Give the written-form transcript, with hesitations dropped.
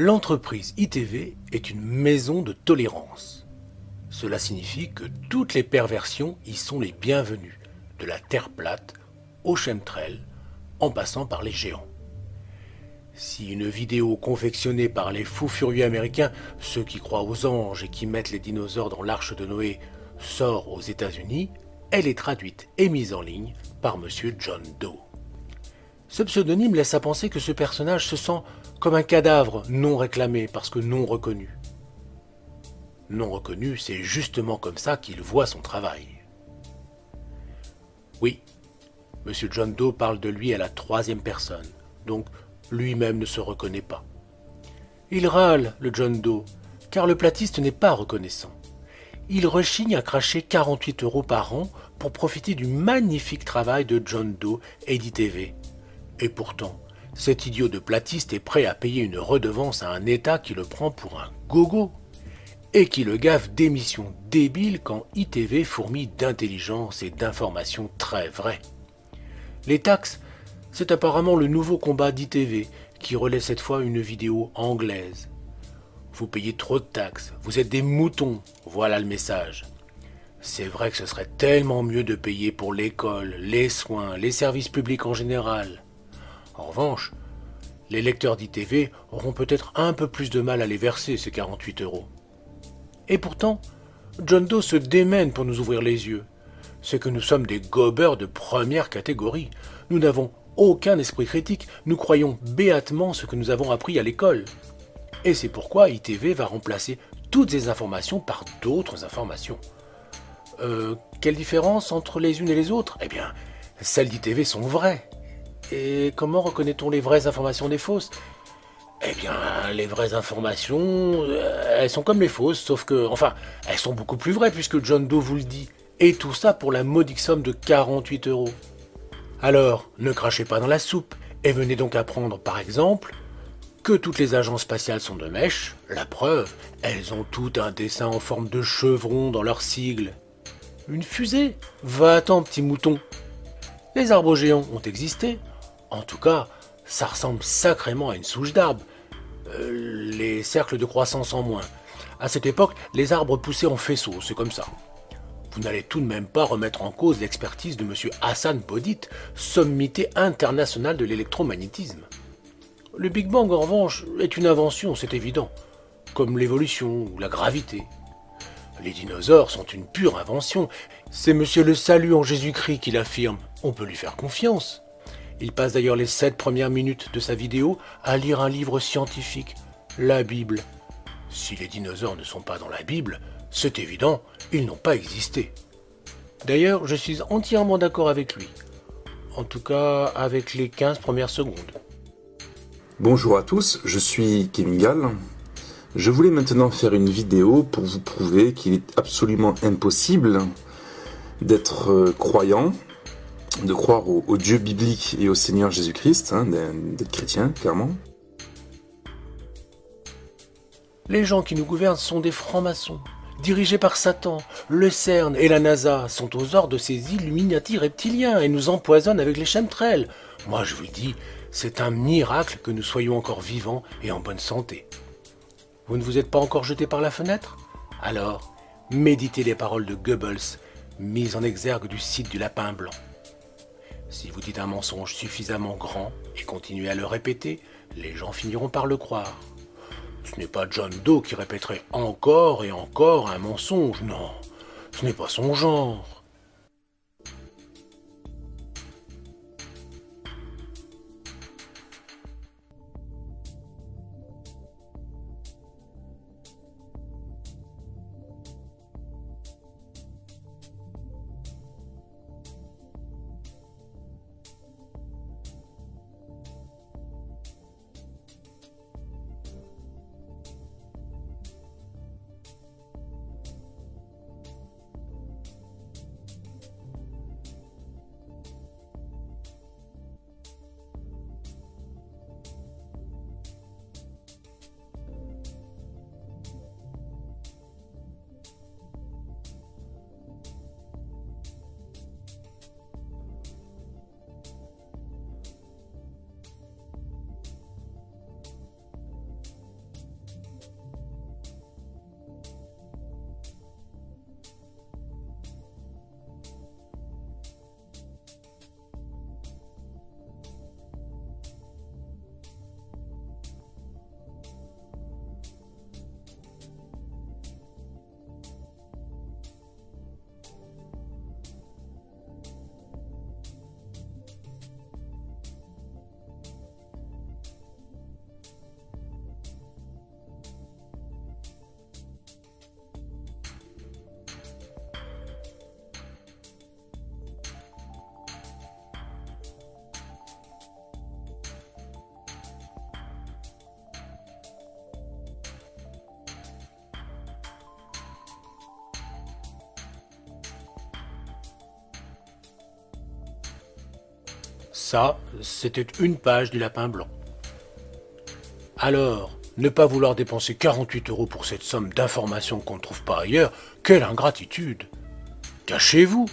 L'entreprise ITV est une maison de tolérance. Cela signifie que toutes les perversions y sont les bienvenues, de la terre plate au chemtrail, en passant par les géants. Si une vidéo confectionnée par les fous furieux américains, ceux qui croient aux anges et qui mettent les dinosaures dans l'arche de Noé, sort aux États-Unis, elle est traduite et mise en ligne par M. John Doe. Ce pseudonyme laisse à penser que ce personnage se sent comme un cadavre non réclamé parce que non reconnu. Non reconnu, c'est justement comme ça qu'il voit son travail. Oui, M. John Doe parle de lui à la troisième personne, donc lui-même ne se reconnaît pas. Il râle, le John Doe, car le platiste n'est pas reconnaissant. Il rechigne à cracher 48 € par an pour profiter du magnifique travail de John Doe et d'ITV. Et pourtant, cet idiot de platiste est prêt à payer une redevance à un État qui le prend pour un gogo et qui le gaffe d'émissions débiles quand ITV fourmille d'intelligence et d'informations très vraies. Les taxes, c'est apparemment le nouveau combat d'ITV qui relaie cette fois une vidéo anglaise. Vous payez trop de taxes, vous êtes des moutons, voilà le message. C'est vrai que ce serait tellement mieux de payer pour l'école, les soins, les services publics en général. En revanche, les lecteurs d'ITV auront peut-être un peu plus de mal à les verser, ces 48 €. Et pourtant, John Doe se démène pour nous ouvrir les yeux. C'est que nous sommes des gobeurs de première catégorie. Nous n'avons aucun esprit critique, nous croyons béatement ce que nous avons appris à l'école. Et c'est pourquoi ITV va remplacer toutes ces informations par d'autres informations. Quelle différence entre les unes et les autres? Eh bien, celles d'ITV sont vraies. Et comment reconnaît-on les vraies informations des fausses? Eh bien, les vraies informations, elles sont comme les fausses, sauf que, enfin, elles sont beaucoup plus vraies puisque John Doe vous le dit. Et tout ça pour la modique somme de 48 €. Alors, ne crachez pas dans la soupe et venez donc apprendre, par exemple, que toutes les agences spatiales sont de mèche. La preuve, elles ont tout un dessin en forme de chevron dans leur sigle. Une fusée? Va-t'en, petit mouton. Les arbres géants ont existé. En tout cas, ça ressemble sacrément à une souche d'arbre. Les cercles de croissance en moins. À cette époque, les arbres poussaient en faisceaux, c'est comme ça. Vous n'allez tout de même pas remettre en cause l'expertise de M. Hassan Bodit, sommité internationale de l'électromagnétisme. Le Big Bang, en revanche, est une invention, c'est évident, comme l'évolution ou la gravité. Les dinosaures sont une pure invention. C'est M. Le Salut en Jésus-Christ qui l'affirme. On peut lui faire confiance. Il passe d'ailleurs les 7 premières minutes de sa vidéo à lire un livre scientifique, la Bible. Si les dinosaures ne sont pas dans la Bible, c'est évident, ils n'ont pas existé. D'ailleurs, je suis entièrement d'accord avec lui. En tout cas, avec les 15 premières secondes. Bonjour à tous, je suis Kim Gall. Je voulais maintenant faire une vidéo pour vous prouver qu'il est absolument impossible d'être croyant, de croire au Dieu biblique et au Seigneur Jésus-Christ, d'être chrétien, clairement. Les gens qui nous gouvernent sont des francs-maçons, dirigés par Satan. Le CERN et la NASA sont aux ordres de ces Illuminati reptiliens et nous empoisonnent avec les chemtrails. Moi, je vous le dis, c'est un miracle que nous soyons encore vivants et en bonne santé. Vous ne vous êtes pas encore jeté par la fenêtre? Alors, méditez les paroles de Goebbels, mises en exergue du site du Lapin Blanc. Si vous dites un mensonge suffisamment grand et continuez à le répéter, les gens finiront par le croire. Ce n'est pas John Doe qui répéterait encore et encore un mensonge, non, ce n'est pas son genre. Ça, c'était une page du Lapin Blanc. Alors, ne pas vouloir dépenser 48 € pour cette somme d'informations qu'on ne trouve pas ailleurs, quelle ingratitude! Cachez-vous!